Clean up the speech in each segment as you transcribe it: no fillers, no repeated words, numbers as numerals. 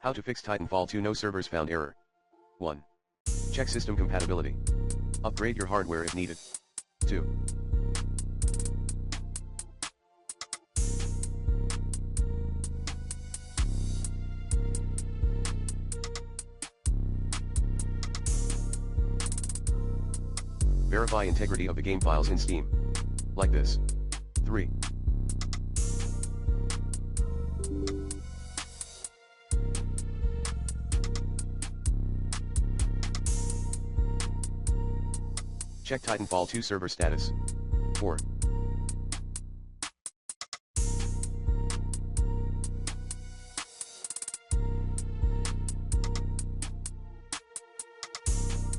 How to fix Titanfall 2 no servers found error. 1. Check system compatibility. Upgrade your hardware if needed. 2. Verify integrity of the game files in Steam. Like this. 3. Check Titanfall 2 server status. 4.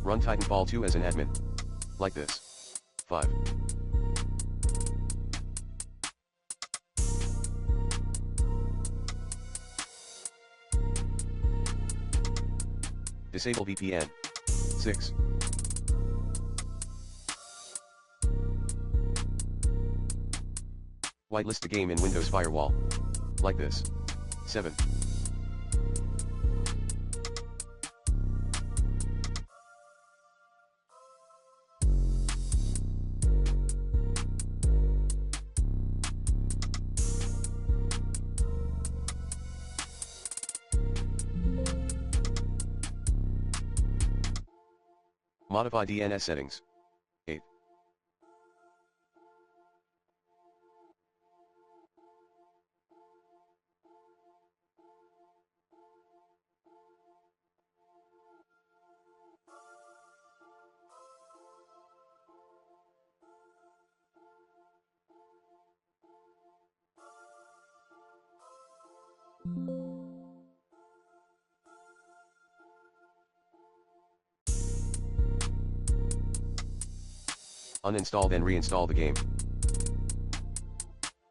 Run Titanfall 2 as an admin. Like this. 5. Disable VPN. 6. Whitelist the game in Windows Firewall. Like this. 7. Modify DNS settings. 8. Uninstall then reinstall the game.